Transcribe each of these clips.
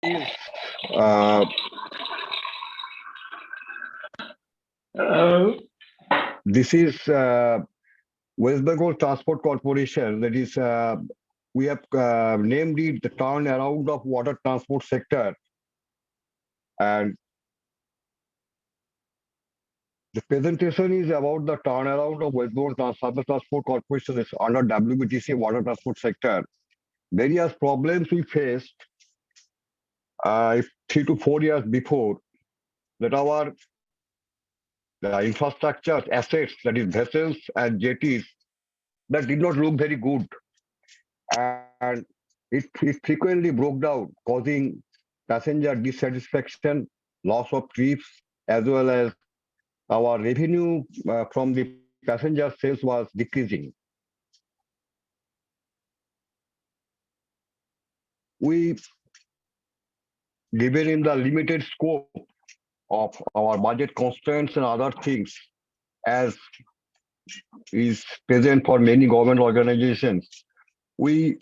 Uh, this is West Bengal Transport Corporation. That is, we have named it the turnaround of water transport sector, and the presentation is about the turnaround of West Bengal Surface Transport Corporation is under WBTC water transport sector. Various problems we faced 3 to 4 years before that our the infrastructure assets, that is vessels and jetties, that did not look very good, and it frequently broke down, causing passenger dissatisfaction, loss of trips, as well as our revenue from the passenger sales was decreasing. We, given in the limited scope of our budget constraints and other things, as is present for many government organizations, we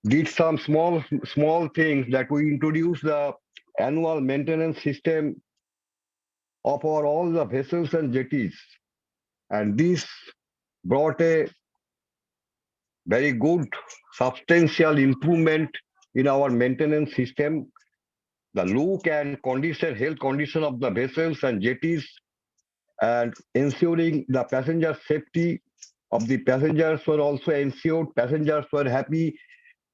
did some small things that we introduced the annual maintenance system of our all the vessels and jetties, and this brought a very good substantial improvement in our maintenance system. The look and condition, health condition of the vessels and jetties, and ensuring the passenger safety of the passengers were also ensured. Passengers were happy,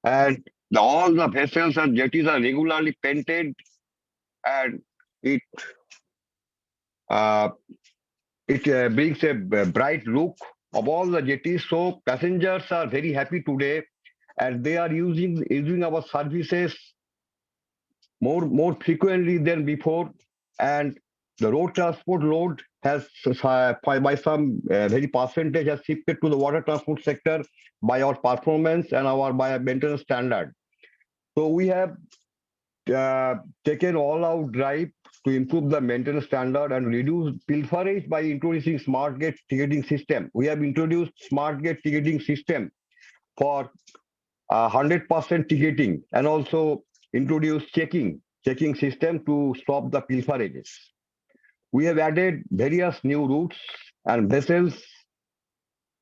and all the vessels and jetties are regularly painted, and it uh, it brings a bright look of all the jetties. So passengers are very happy today, and they are using our services more frequently than before. And the road transport load has by some very percentage has shifted to the water transport sector by our performance and our by maintenance standard. So we have taken all-out drive to improve the maintenance standard and reduce pilferage by introducing smart gate ticketing system. We have introduced smart gate ticketing system for 100% ticketing, and also introduced checking system to stop the pilferages. We have added various new routes and vessels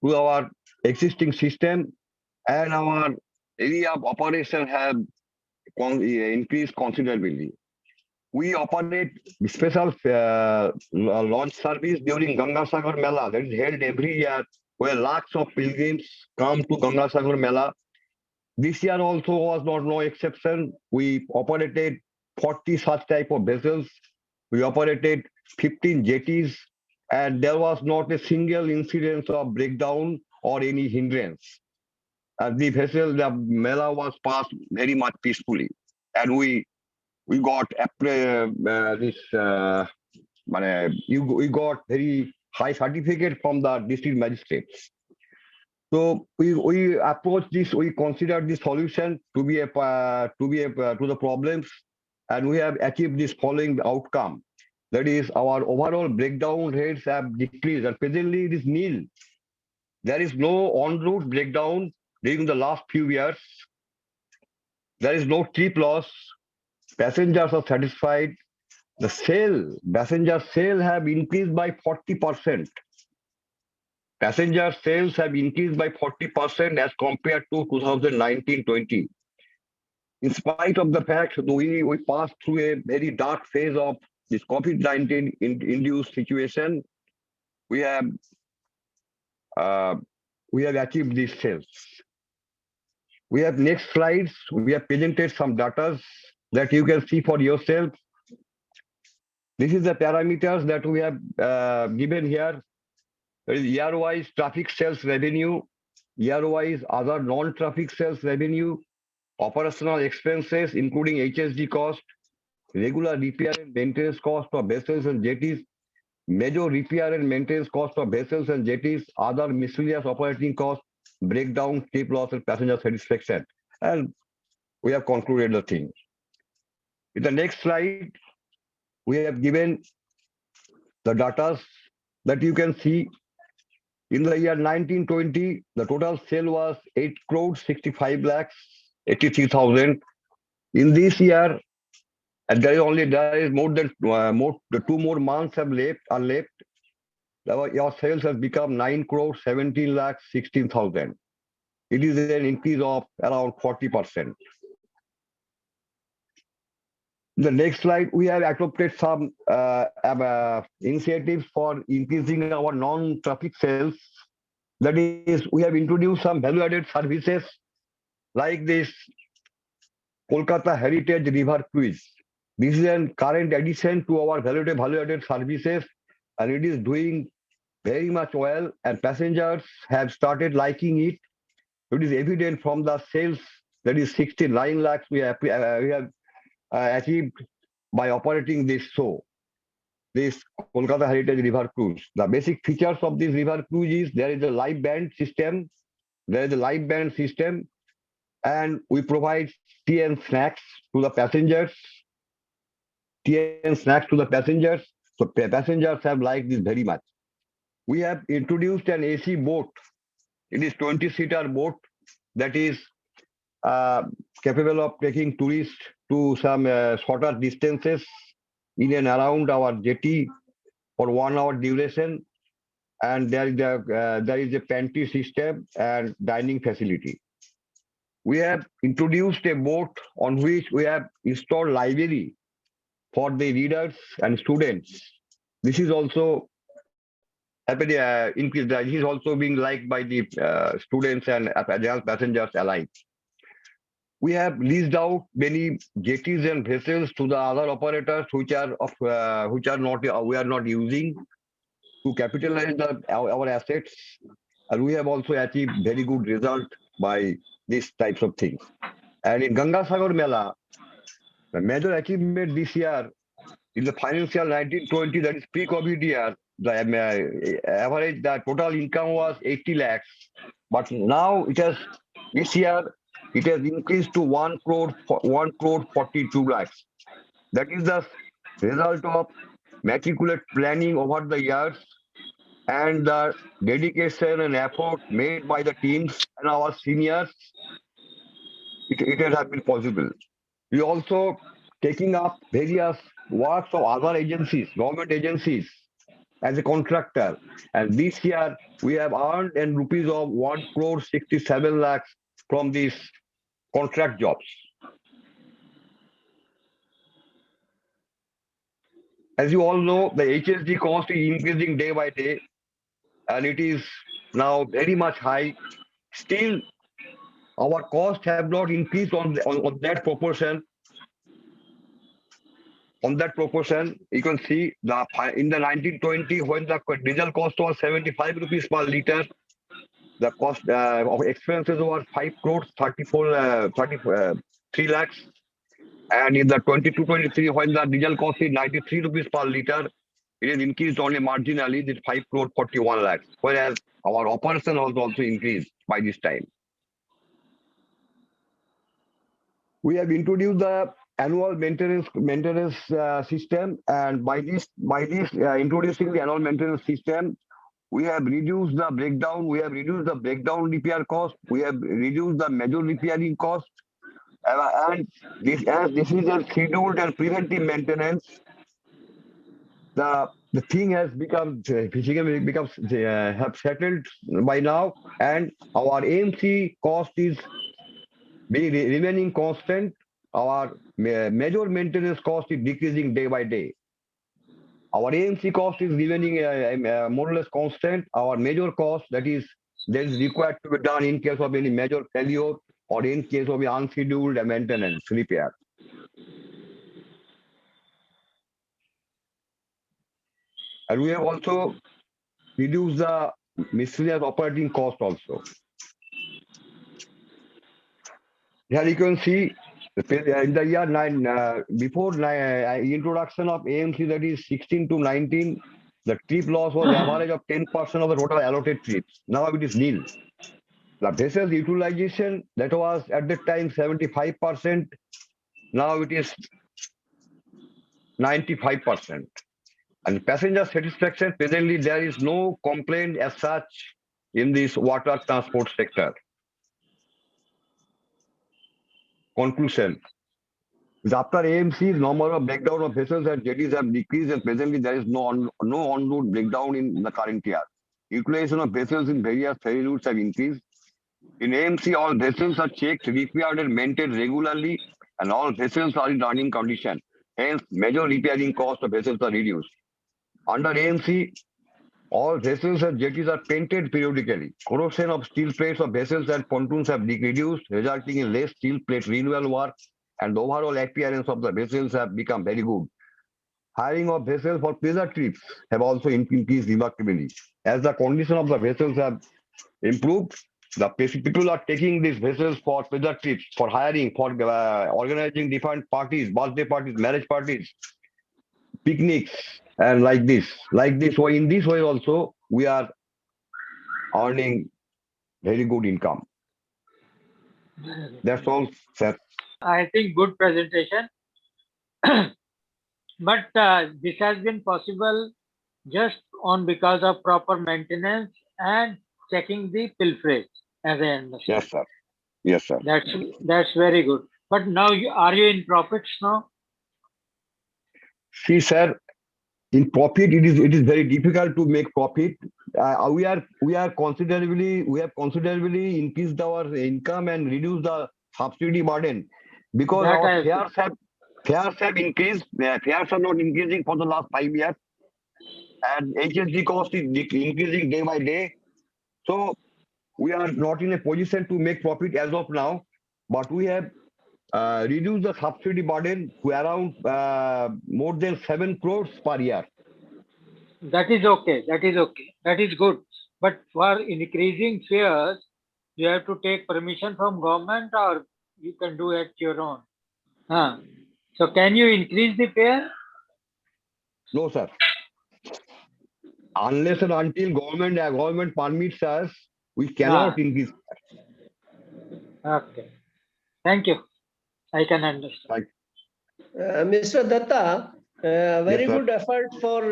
to our existing system, and our area of operation have increased considerably. We operate special launch service during Gangasagar Mela that is held every year, where lakhs of pilgrims come to Gangasagar Mela. This year also was not no exception. We operated 40 such type of vessels. We operated 15 jetties, and there was not a single incident of breakdown or any hindrance. The Mela was passed very much peacefully, and we got this we got very high certificate from the district magistrates. So we approach this, we consider this solution to be to the problems, and we have achieved this following outcome. That is, our overall breakdown rates have decreased, and presently it is nil. There is no en route breakdown during the last few years. There is no trip loss. Passengers are satisfied. The passenger sale have increased by 40%. Passenger sales have increased by 40% as compared to 2019-20. In spite of the fact that we passed through a very dark phase of this COVID-19 induced situation, we have achieved these sales. We have next slides. We have presented some data that you can see for yourself. This is the parameters that we have given here. There is year-wise traffic sales revenue, year-wise other non-traffic sales revenue, operational expenses including HSD cost, regular repair and maintenance cost of vessels and jetties, major repair and maintenance cost of vessels and jetties, other miscellaneous operating costs, breakdown, trip loss, and passenger satisfaction. And we have concluded the thing. In the next slide, we have given the data that you can see. In the year 1920, the total sale was 8 crores 65 lakhs 83,000. In this year, And there is more than the 2 more months have left are left. Your sales has become 9 crore 17 lakh 16,000. It is an increase of around 40%. The next slide, we have adopted some initiatives for increasing our non-traffic sales. That is, we have introduced some value-added services like this Kolkata Heritage River Cruise. This is a current addition to our value-added services, and it is doing very much well, and passengers have started liking it. It is evident from the sales, that is 69 lakhs we have achieved by operating this show, this Kolkata Heritage River Cruise. The basic features of this river cruise is there is a live band system, and we provide tea and snacks to the passengers. So passengers have liked this very much. We have introduced an AC boat. It is 20-seater boat that is capable of taking tourists to some shorter distances in and around our jetty for 1 hour duration, and there is a pantry system and dining facility. We have introduced a boat on which we have installed library for the readers and students. This is also increased. This is also being liked by the students and passengers alike. We have leased out many jetties and vessels to the other operators which are not we are not using to capitalize our assets, and we have also achieved very good result by these types of things. And in Gangasagar Mela, the major achievement this year in the financial 1920, that is pre-COVID year, the average, the total income was 80 lakhs, but now this year it has increased to 1 crore 42 lakhs. That is the result of meticulous planning over the years and the dedication and effort made by the teams and our seniors. It has been possible. We also taking up various works of other agencies, government agencies, as a contractor. And this year we have earned in rupees of 1 crore 67 lakhs from these contract jobs. As you all know, the HSD cost is increasing day by day, and it is now very much high. Still, our costs have not increased on that proportion. On that proportion, you can see in the 1920, when the diesel cost was 75 rupees per liter, the cost of expenses were 5 crores 3 lakhs. And in the 22-23, when the diesel cost is 93 rupees per liter, it is increased only marginally, this 5 crore 41 lakhs. Whereas our operation was also increased by this time. We have introduced the annual maintenance system, and by this introducing the annual maintenance system, we have reduced the breakdown. We have reduced the breakdown repair cost. We have reduced the major repairing cost, and this is a scheduled and preventive maintenance. The thing has become have settled by now, and our AMC cost is remaining constant. Our major maintenance cost is decreasing day by day. Our AMC cost is remaining more or less constant. Our major cost, that is required to be done in case of any major failure or in case of unscheduled maintenance repair. And we have also reduced the miscellaneous operating cost also. Here you can see in the year before introduction of AMC, that is 16 to 19, the trip loss was average of 10% of the total allotted trips. Now it is nil. The vessel utilization, that was at that time 75%. Now it is 95%. And passenger satisfaction, presently there is no complaint as such in this water transport sector. Conclusion. After AMC, number of breakdown of vessels and jetties have decreased, and presently there is no en route breakdown in the current year. Utilization of vessels in various ferry routes have increased. In AMC, all vessels are checked, repaired, and maintained regularly, and all vessels are in running condition. Hence, major repairing costs of vessels are reduced. Under AMC, all vessels and jetties are painted periodically. Corrosion of steel plates of vessels and pontoons have reduced, resulting in less steel plate renewal work, and the overall appearance of the vessels have become very good. Hiring of vessels for pleasure trips have also increased remarkably. As the condition of the vessels have improved, the people are taking these vessels for pleasure trips, for hiring, for organizing different parties, birthday parties, marriage parties, picnics, and like this. Like this way, in this way also, we are earning very good income. That's all, sir. I think good presentation. But this has been possible just on because of proper maintenance and checking the pilferage, as I understand. Yes, sir. Yes, sir. That's very good. But now, are you in profits now? See, sir, in profit, it is very difficult to make profit. We have considerably increased our income and reduced the subsidy burden, because That our I fares have increased. Fares are not increasing for the last 5 years, and HSG cost is increasing day by day. So we are not in a position to make profit as of now, but we have reduced the subsidy burden to around more than 7 crores per year. That is okay. That is okay. That is good. But for increasing fares, you have to take permission from government, or you can do it your own. So can you increase the fare? No, sir. Unless and until government permits us, we cannot increase. Okay. Thank you. I can understand. Mr. Datta, very Yes, sir. good effort for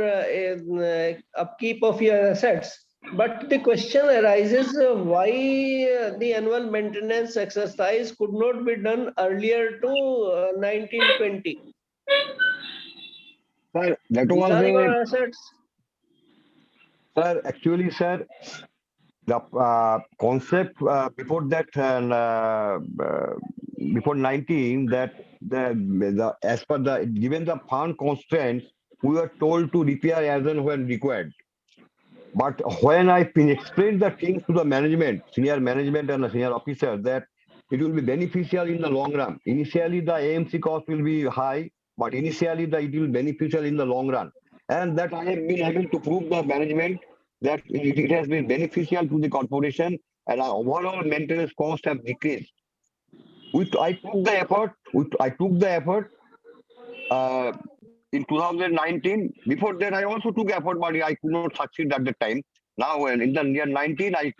upkeep of your assets. But the question arises, why the annual maintenance exercise could not be done earlier to 1920? Sir, that These was are your assets. Sir, actually, sir, the concept before that, before 19, that the as per the given the fund constraints, we were told to repair as and when required. But when I explained the things to the management, senior management and the senior officer, that it will be beneficial in the long run. Initially, the AMC cost will be high, but initially it will be beneficial in the long run. And that I have been able to prove the management that it has been beneficial to the corporation, and our overall maintenance costs have decreased. I took the effort in 2019. Before that, I also took effort, but I could not succeed at the time. Now, in the year 19, I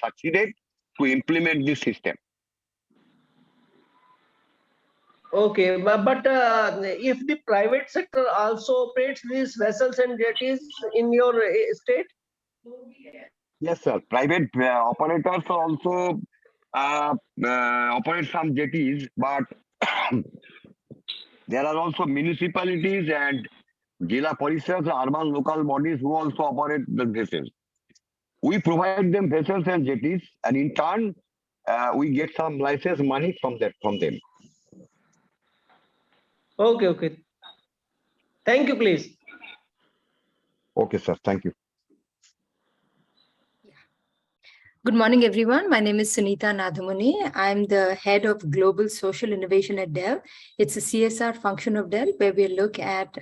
succeeded to implement this system. Okay, but if the private sector also operates these vessels and jetties in your state? Yes, sir. Private operators also operate some jetties, but there are also municipalities and Jila Parishads, urban local bodies who also operate the vessels. We provide them vessels and jetties, and in turn, we get some license money from them. Okay. Thank you, please. Okay, sir. Thank you. Good morning, everyone. My name is Sunita Nadhamuni. I'm the head of Global Social Innovation at Dell. It's a CSR function of Dell where we look at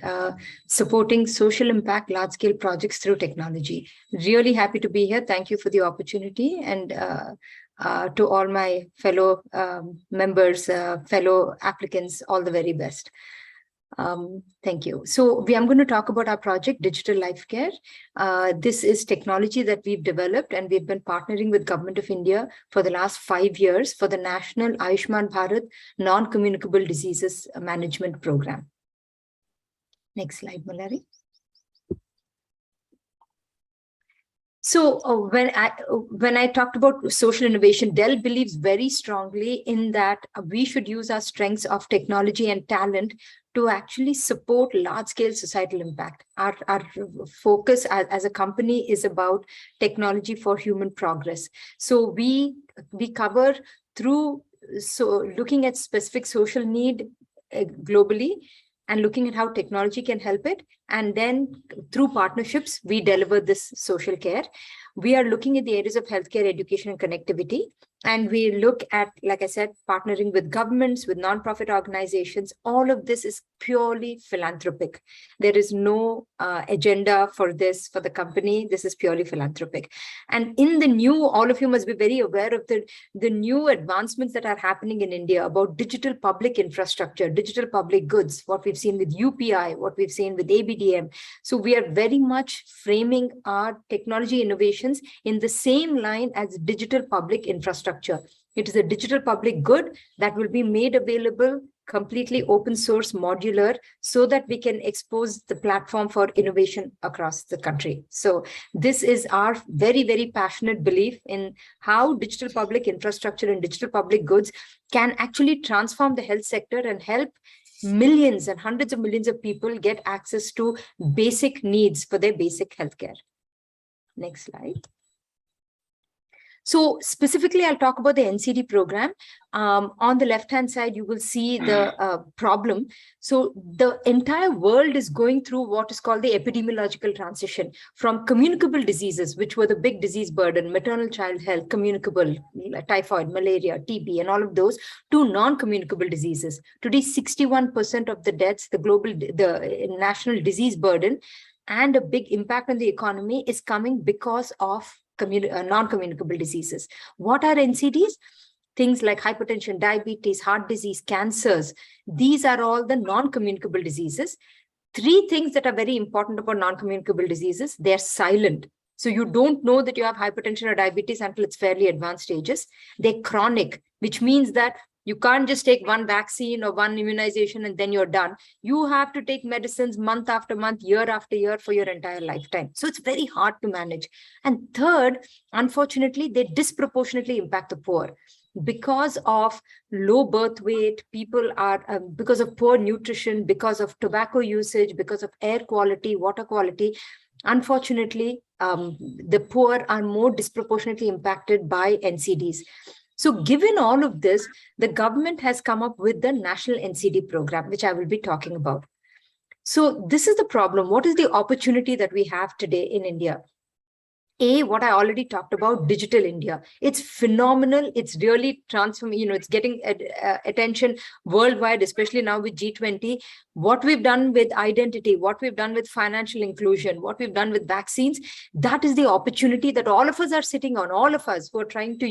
supporting social impact large-scale projects through technology. Really happy to be here. Thank you for the opportunity, and to all my fellow members, fellow applicants, all the very best. Thank you. So I'm going to talk about our project, Digital Life Care. This is technology that we've developed, and we've been partnering with Government of India for the last 5 years for the National Ayushman Bharat Non-Communicable Diseases Management Program. Next slide, Malari. So when I talked about social innovation, Dell believes very strongly in that we should use our strengths of technology and talent to actually support large-scale societal impact. Our focus as a company is about technology for human progress. So we cover through looking at specific social need globally, and looking at how technology can help it. And then through partnerships, we deliver this social care. We are looking at the areas of healthcare, education, and connectivity. And we look at, like I said, partnering with governments, with nonprofit organizations. All of this is purely philanthropic. There is no agenda for this, for the company. This is purely philanthropic. And in the new, all of you must be very aware of the new advancements that are happening in India about digital public infrastructure, digital public goods, what we've seen with UPI, what we've seen with ABDM. So we are very much framing our technology innovations in the same line as digital public infrastructure. It is a digital public good that will be made available, completely open source, modular, so that we can expose the platform for innovation across the country. So this is our very, very passionate belief in how digital public infrastructure and digital public goods can actually transform the health sector and help millions and hundreds of millions of people get access to basic needs for their basic healthcare. Next slide. So specifically, I'll talk about the NCD program. On the left-hand side, you will see the problem. So the entire world is going through what is called the epidemiological transition from communicable diseases, which were the big disease burden, maternal child health, communicable, typhoid, malaria, TB, and all of those, to non-communicable diseases. Today, 61% of the deaths, the national disease burden, and a big impact on the economy is coming because of non-communicable diseases. What are NCDs? Things like hypertension, diabetes, heart disease, cancers. These are all the non-communicable diseases. Three things that are very important about non-communicable diseases: they're silent. So you don't know that you have hypertension or diabetes until it's fairly advanced stages. They're chronic, which means that you can't just take one vaccine or one immunization and then you're done. You have to take medicines month after month, year after year for your entire lifetime. So it's very hard to manage. And third, unfortunately, they disproportionately impact the poor. Because of low birth weight, people are, because of poor nutrition, because of tobacco usage, because of air quality, water quality, unfortunately, the poor are more disproportionately impacted by NCDs. So given all of this, the government has come up with the National NCD program, which I will be talking about. So this is the problem. What is the opportunity that we have today in India? What I already talked about, Digital India. It's phenomenal. It's really transforming, it's getting attention worldwide, especially now with G20. What we've done with identity, what we've done with financial inclusion, what we've done with vaccines, that is the opportunity that all of us are sitting on, all of us who are trying to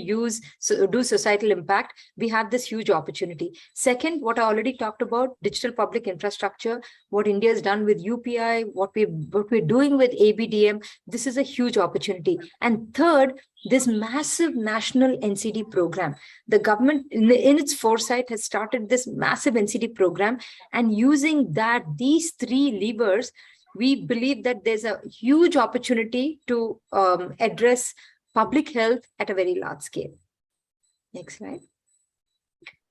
do societal impact. We have this huge opportunity. Second, what I already talked about, digital public infrastructure, what India has done with UPI, what we're doing with ABDM, this is a huge opportunity. And third, this massive national NCD program. The government, in its foresight, has started this massive NCD program, and using these three levers, we believe that there's a huge opportunity to address public health at a very large scale. Next slide.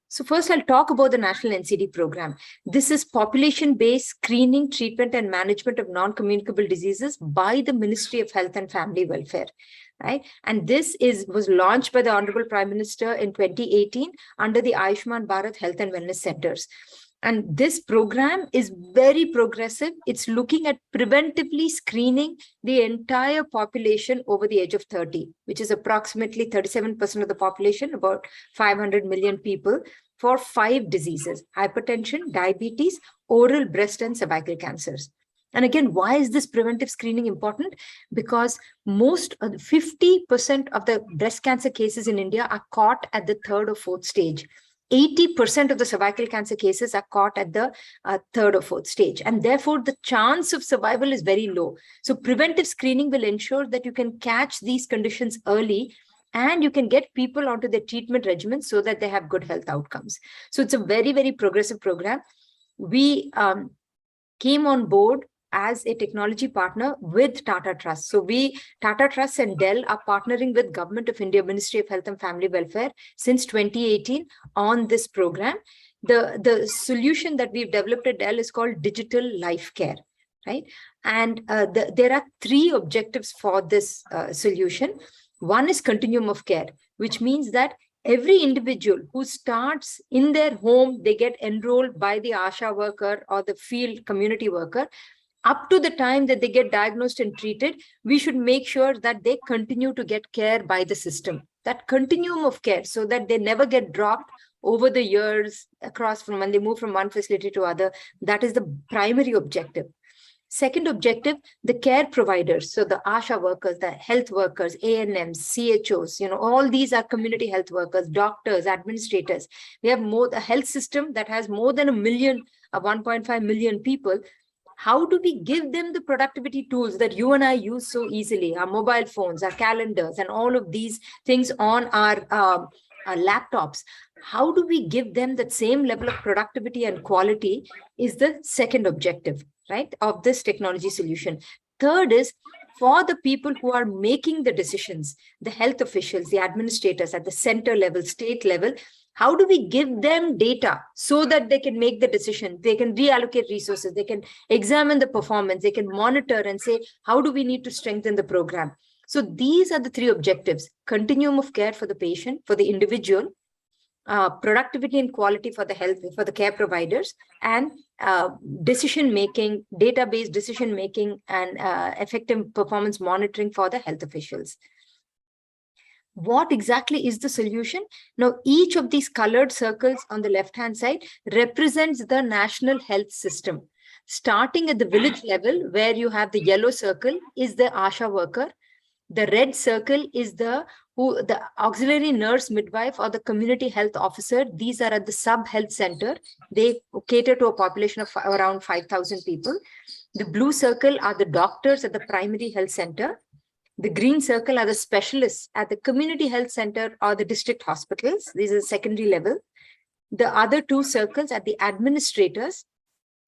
So first, I'll talk about the National NCD program. This is population-based screening, treatment, and management of non-communicable diseases by the Ministry of Health and Family Welfare, right? And this was launched by the Honorable Prime Minister in 2018 under the Ayushman Bharat Health and Wellness Centers. And this program is very progressive. It's looking at preventively screening the entire population over the age of 30, which is approximately 37% of the population, about 500 million people, for 5 diseases: hypertension, diabetes, oral, breast, and cervical cancers. And again, why is this preventive screening important? Because 50% of the breast cancer cases in India are caught at the 3rd or 4th stage. 80% of the cervical cancer cases are caught at the 3rd or 4th stage. And therefore, the chance of survival is very low. So preventive screening will ensure that you can catch these conditions early, and you can get people onto the treatment regimen so that they have good health outcomes. So it's a very, very progressive program. We came on board as a technology partner with Tata Trust. So Tata Trust and Dell are partnering with Government of India, Ministry of Health and Family Welfare since 2018 on this program. The solution that we've developed at Dell is called Digital Life Care, right? And there are three objectives for this solution. One is continuum of care, which means that every individual who starts in their home, they get enrolled by the ASHA worker or the field community worker. Up to the time that they get diagnosed and treated, we should make sure that they continue to get care by the system. That continuum of care, so that they never get dropped over the years across from when they move from one facility to other. That is the primary objective. Second objective, the care providers. So the ASHA workers, the health workers, ANMs, CHOs, all these are community health workers, doctors, administrators. We have a health system that has more than 1.5 million people. How do we give them the productivity tools that you and I use so easily? Our mobile phones, our calendars, and all of these things on our laptops. How do we give them that same level of productivity and quality is the second objective, right, of this technology solution. Third is for the people who are making the decisions, the health officials, the administrators at the center level, state level. How do we give them data so that they can make the decision? They can reallocate resources. They can examine the performance. They can monitor and say, how do we need to strengthen the program? So these are the three objectives: continuum of care for the patient, for the individual, productivity and quality for the health, for the care providers, and decision-making, database decision-making, and effective performance monitoring for the health officials. What exactly is the solution? Now, each of these colored circles on the left-hand side represents the national health system. Starting at the village level, where you have the yellow circle, is the ASHA worker. The red circle is the auxiliary nurse midwife or the community health officer. These are at the sub-health center. They cater to a population of around 5,000 people. The blue circle are the doctors at the primary health center. The green circle are the specialists at the community health center or the district hospitals. These are the secondary level. The other two circles are the administrators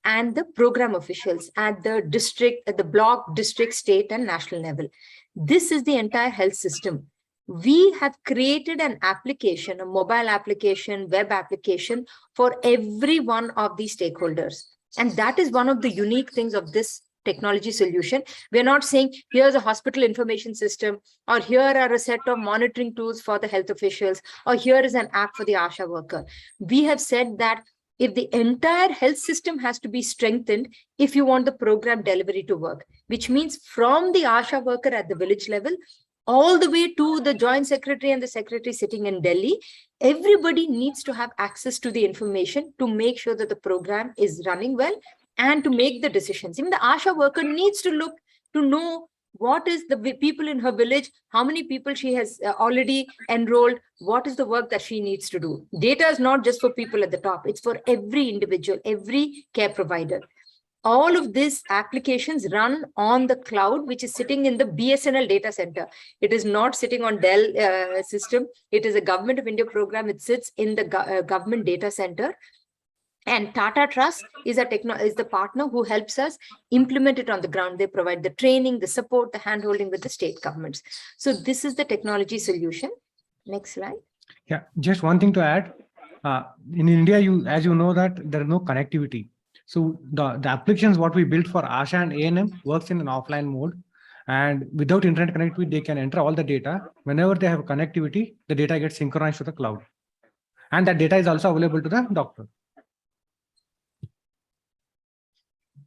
and the program officials at the district, at the block, district, state, and national level. This is the entire health system. We have created an application, a mobile application, web application for every one of these stakeholders. And that is one of the unique things of this technology solution. We're not saying here's a hospital information system, or here are a set of monitoring tools for the health officials, or here is an app for the ASHA worker. We have said that if the entire health system has to be strengthened, if you want the program delivery to work, which means from the ASHA worker at the village level, all the way to the joint secretary and the secretary sitting in Delhi, everybody needs to have access to the information to make sure that the program is running well and to make the decisions. Even the ASHA worker needs to look to know what is the people in her village, how many people she has already enrolled, what is the work that she needs to do. Data is not just for people at the top, it's for every individual, every care provider. All of these applications run on the cloud, which is sitting in the BSNL data center. It is not sitting on Dell system. It is a Government of India program. It sits in the government data center. And Tata Trust is the partner who helps us implement it on the ground. They provide the training, the support, the handholding with the state governments. So this is the technology solution. Next slide. Yeah, just one thing to add. In India, as you know that there is no connectivity. So the applications what we built for ASHA and ANM works in an offline mode. And without internet connectivity, they can enter all the data. Whenever they have connectivity, the data gets synchronized to the cloud. And that data is also available to the doctor.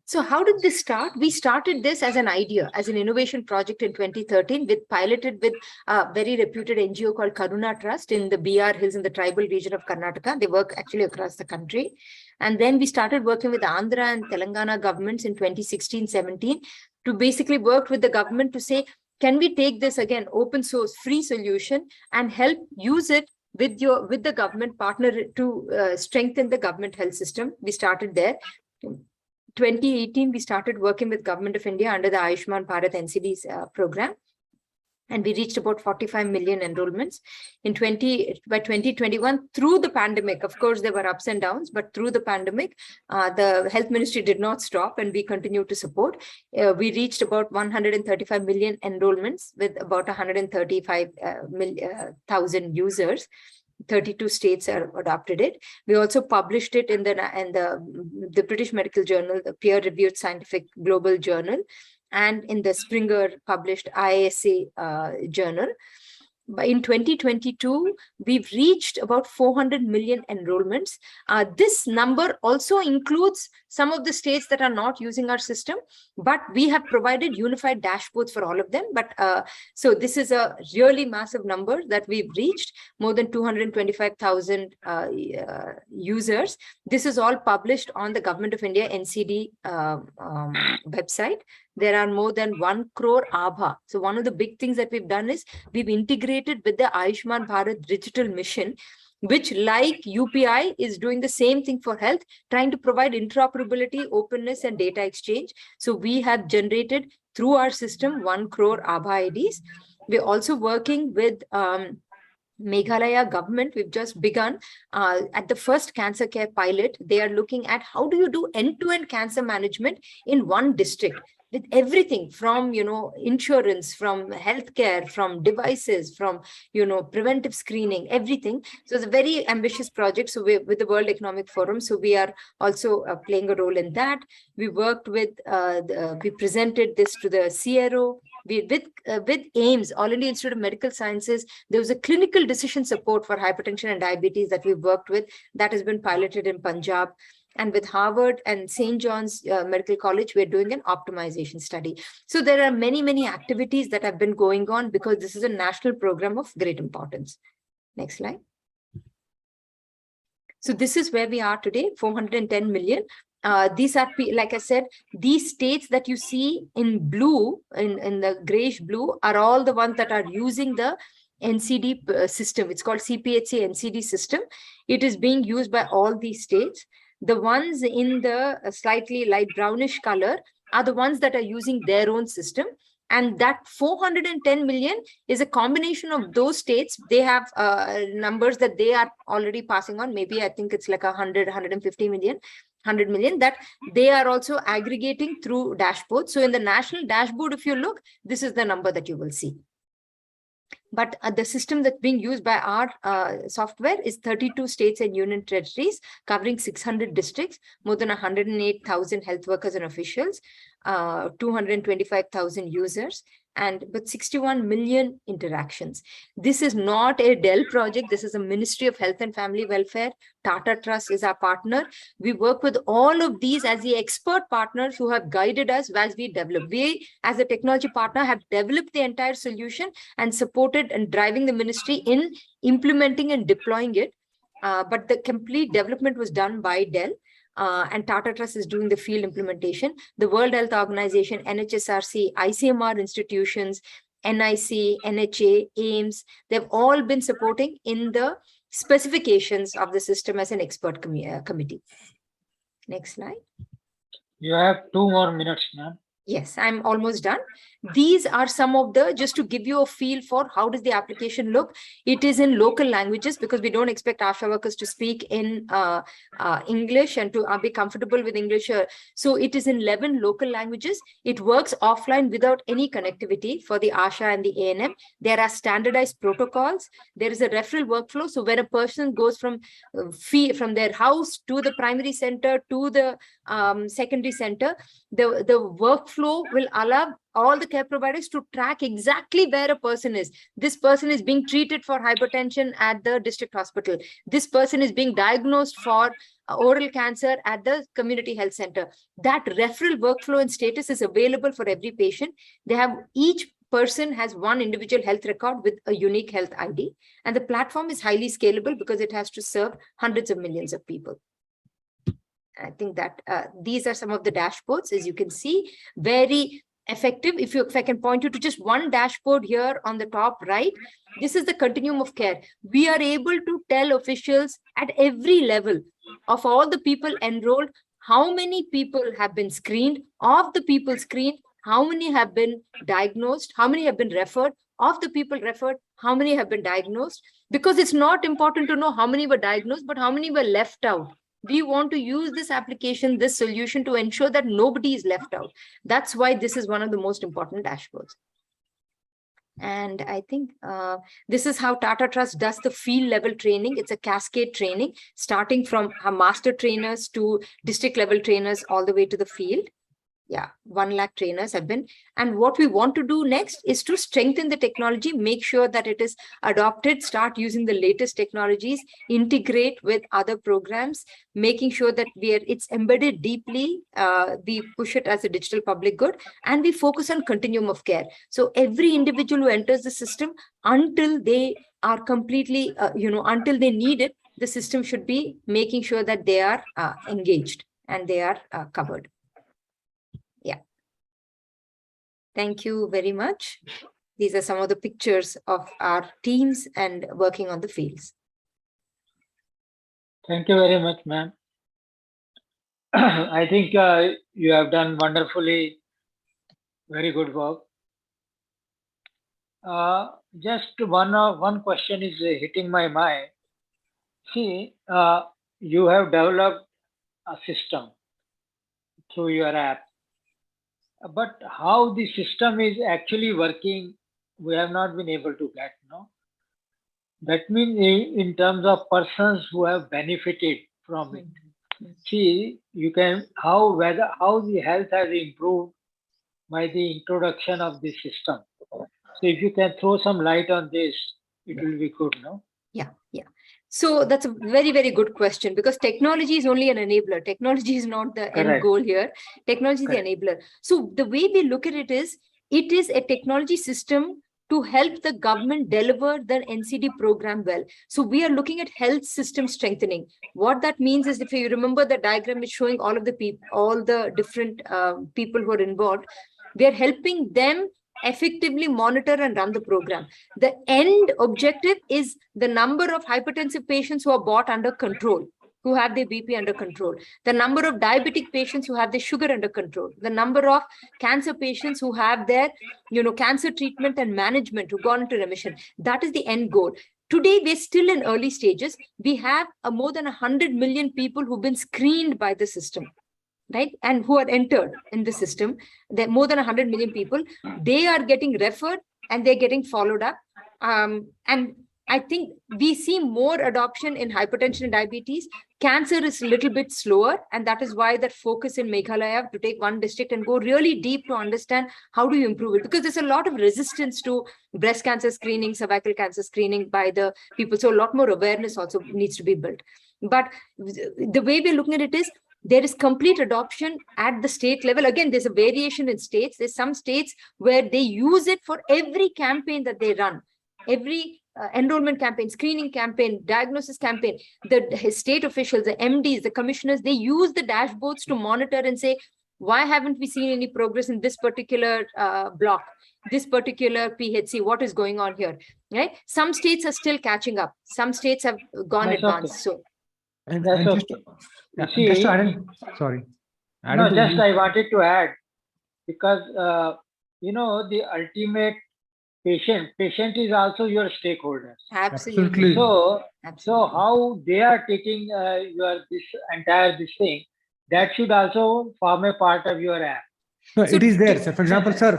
So how did this start? We started this as an idea, as an innovation project in 2013, piloted with a very reputed NGO called Karuna Trust in the BR Hills in the tribal region of Karnataka. They work actually across the country. And then we started working with Andhra and Telangana governments in 2016-17 to basically work with the government to say, can we take this again, open source, free solution, and help use it with the government partner to strengthen the government health system. We started there. 2018, we started working with Government of India under the Ayushman Bharat NCD's program. and we reached about 45 million enrollments by 2021 through the pandemic. Of course, there were ups and downs, but through the pandemic, the health ministry did not stop, and we continue to support. We reached about 135 million enrollments with about 135,000 users. 32 states are adopted it. We also published it in the British Medical Journal, the peer-reviewed scientific global journal, and in the Springer published ISA journal. In 2022, we've reached about 400 million enrollments. This number also includes some of the states that are not using our system, but we have provided unified dashboards for all of them. But so this is a really massive number that we've reached, more than 225,000 users. This is all published on the Government of India NCD website. There are more than 1 crore Abha. So one of the big things that we've done is we've integrated with the Ayushman Bharat digital mission, which, like UPI, is doing the same thing for health, trying to provide interoperability, openness, and data exchange. So we have generated through our system 1 crore Abha IDs. We're also working with Meghalaya government. We've just begun at the first cancer care pilot. They are looking at how do you do end-to-end cancer management in one district, with everything from, insurance, from healthcare, from devices, from, preventive screening, everything. So it's a very ambitious project. So we're with the World Economic Forum. So we are also playing a role in that. We worked with, we presented this to the CRO. With AIMS, All India Institute of Medical Sciences, there was a clinical decision support for hypertension and diabetes that we worked with. That has been piloted in Punjab. And with Harvard and St. John's Medical College, we're doing an optimization study. So there are many, many activities that have been going on because this is a national program of great importance. Next slide. So this is where we are today, 410 million. These are, like I said, these states that you see in blue, in the grayish blue, are all the ones that are using the NCD system. It's called CPHC NCD system. It is being used by all these states. The ones in the slightly light brownish color are the ones that are using their own system. And that 410 million is a combination of those states. They have numbers that they are already passing on. Maybe I think it's like 100 million that they are also aggregating through dashboards. So in the national dashboard, if you look, this is the number that you will see. But the system that's being used by our software is 32 states and union territories, covering 600 districts, more than 108,000 health workers and officials, 225,000 users, and with 61 million interactions. This is not a Dell project. This is a Ministry of Health and Family Welfare. Tata Trust is our partner. We work with all of these as the expert partners who have guided us as we develop. We, as a technology partner, have developed the entire solution and supported and driving the ministry in implementing and deploying it. But the complete development was done by Dell. And Tata Trust is doing the field implementation. The World Health Organization, NHSRC, ICMR institutions, NIC, NHA, AIMS, they've all been supporting in the specifications of the system as an expert committee. Next slide. You have 2 more minutes, ma'am. Yes, I'm almost done. These are some of the, just to give you a feel for how does the application look. It is in local languages because we don't expect ASHA workers to speak in English and to be comfortable with English. So it is in 11 local languages. It works offline without any connectivity for the ASHA and the ANM. There are standardized protocols. There is a referral workflow. So when a person goes from their house to the primary center to the secondary center, the workflow will allow all the care providers to track exactly where a person is. This person is being treated for hypertension at the district hospital. This person is being diagnosed for oral cancer at the community health center. That referral workflow and status is available for every patient. They have, each person has one individual health record with a unique health ID. And the platform is highly scalable because it has to serve hundreds of millions of people. I think that these are some of the dashboards, as you can see, very effective. If I can point you to just one dashboard here on the top right, this is the continuum of care. We are able to tell officials at every level of all the people enrolled, how many people have been screened, of the people screened, how many have been diagnosed, how many have been referred. of the people referred, how many have been diagnosed, because it's not important to know how many were diagnosed, but how many were left out. We want to use this application, this solution, to ensure that nobody is left out. That's why this is one of the most important dashboards. And I think this is how Tata Trust does the field level training. It's a cascade training, starting from our master trainers to district level trainers all the way to the field. Yeah, 1 lakh trainers have been. And what we want to do next is to strengthen the technology, make sure that it is adopted, start using the latest technologies, integrate with other programs, making sure that it's embedded deeply. We push it as a digital public good, and we focus on continuum of care. So every individual who enters the system, until they are completely, until they need it, the system should be making sure that they are engaged and they are covered. Yeah. Thank you very much. These are some of the pictures of our teams and working on the fields. Thank you very much, ma'am. I think you have done wonderfully, very good work. Just one question is hitting my mind. See, you have developed a system through your app. But how the system is actually working, we have not been able to get, no? That means in terms of persons who have benefited from it. See, you can, how the health has improved by the introduction of this system. So if you can throw some light on this, it will be good, no? Yeah. So that's a very, very good question, because technology is only an enabler. Technology is not the end goal here. Technology is the enabler. So the way we look at it is a technology system to help the government deliver the NCD program well. So we are looking at health system strengthening. What that means is, if you remember the diagram, is showing all of the people, all the different people who are involved. We are helping them effectively monitor and run the program. The end objective is the number of hypertensive patients who are brought under control, who have their BP under control, the number of diabetic patients who have their sugar under control, the number of cancer patients who have their, cancer treatment and management, who gone into remission. That is the end goal. Today, we're still in early stages. We have more than 100 million people who've been screened by the system, right? And who are entered in the system. There are more than 100 million people. They are getting referred and they're getting followed up. And I think we see more adoption in hypertension and diabetes. Cancer is a little bit slower, and that is why that focus in Meghalaya to take one district and go really deep to understand how do you improve it, because there's a lot of resistance to breast cancer screening, cervical cancer screening by the people. So a lot more awareness also needs to be built. But the way we're looking at it is, there is complete adoption at the state level. Again, there's a variation in states. There's some states where they use it for every campaign that they run, every enrollment campaign, screening campaign, diagnosis campaign. The state officials, the MDs, the commissioners, they use the dashboards to monitor and say, why haven't we seen any progress in this particular block, this particular PHC? What is going on here? Right? Some states are still catching up. Some states have gone advanced. So. And That's just to add in, sorry. I wanted to add, because, the ultimate patient is also your stakeholders. Absolutely. So how they are taking this entire thing, that should also form a part of your app. No, it is there. So for example, so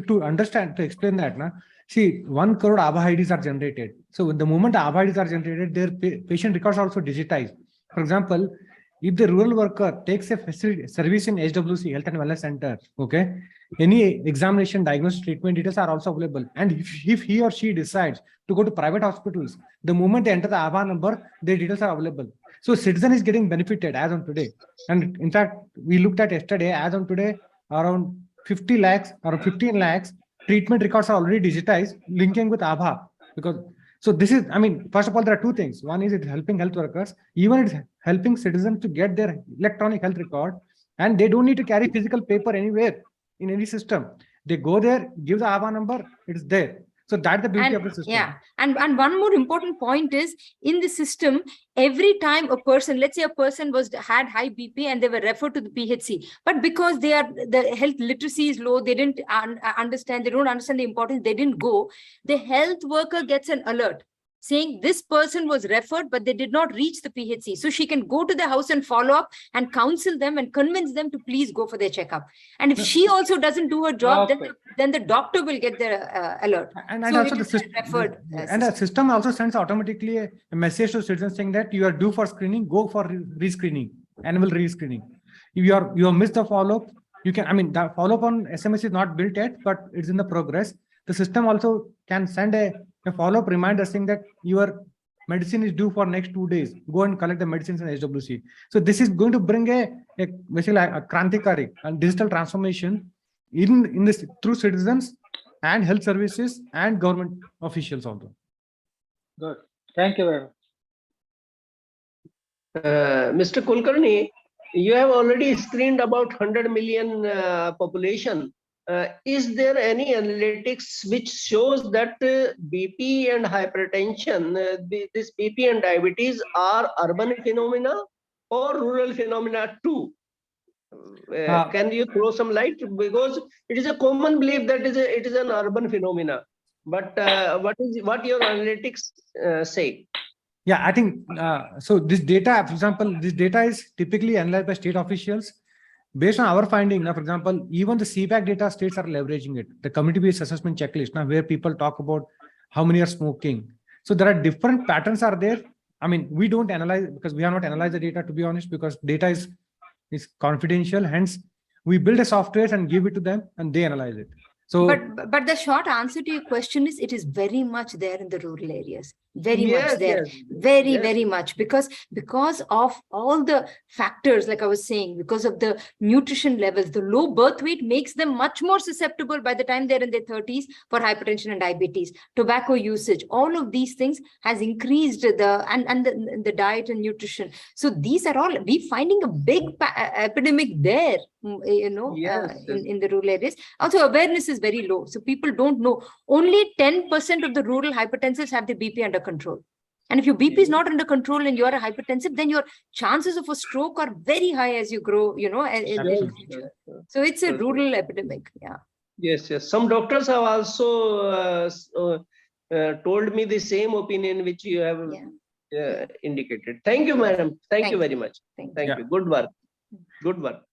to explain that, see, 1 crore Aadhaar IDs are generated. So the moment Aadhaar IDs are generated, their patient records are also digitized. For example, if the rural worker takes a service in HWC, Health and Wellness Center, okay, any examination, diagnosis, treatment details are also available. And if he or she decides to go to private hospitals, the moment they enter the Aadhaar number, their details are available. So citizen is getting benefited as on today. And in fact, we looked at yesterday, as on today, around 50 lakhs or 15 lakhs treatment records are already digitized, linking with Aadhaar. Because so this is, first of all, there are two things. One is it's helping health workers, even it's helping citizens to get their electronic health record, and they don't need to carry physical paper anywhere in any system. They go there, give the Aadhaar number, it's there. So that's the beauty of the system. Yeah, and one more important point is, in the system, every time a person, let's say a person had high BP and they were referred to the PHC, but because the health literacy is low, they didn't understand, they don't understand the importance, they didn't go. The health worker gets an alert saying this person was referred, but they did not reach the PHC. So she can go to the house and follow up and counsel them and convince them to please go for their checkup. And if she also doesn't do her job, then the doctor will get the alert. And so also the system also sends automatically a message to citizens saying that you are due for screening, go for rescreening, annual rescreening. If you have missed the follow-up, you can, I mean, the follow-up on SMS is not built yet, but it's in the progress. The system also can send a follow-up reminder saying that your medicine is due for next 2 days. Go and collect the medicines in HWC. So this is going to bring basically a krantikari and digital transformation in this through citizens and health services and government officials also. Good. Thank you very much. Mr. Kulkarni, you have already screened about 100 million population. Is there any analytics which shows that BP and hypertension, this BP and diabetes are urban phenomena or rural phenomena too? Can you throw some light? Because it is a common belief that it is an urban phenomena. But what your analytics say? Yeah, I think so. This data, for example, this data is typically analyzed by state officials. Based on our finding, now, for example, even the CPAC data, states are leveraging it. The community-based assessment checklist, now where people talk about how many are smoking. So there are different patterns are there. I mean, we don't analyze because we have not analyzed the data, to be honest, because data is confidential. Hence, we build a software and give it to them and they analyze it. So, but the short answer to your question is, it is very much there in the rural areas. Very much there. Very much, because of all the factors, like I was saying, because of the nutrition levels, the low birth weight makes them much more susceptible by the time they're in their 30s for hypertension and diabetes. Tobacco usage, all of these things has increased the diet and nutrition. So these are all, we finding a big epidemic there, in the rural areas. Also, awareness is very low. So people don't know. Only 10% of the rural hypertensives have the BP under control. And if your BP is not under control and you're a hypertensive, then your chances of a stroke are very high as you grow, in the future. So it's a rural epidemic. Yeah. Yes. Some doctors have also told me the same opinion which you have indicated. Thank you, madam. Thank you very much. Thank you. Good work.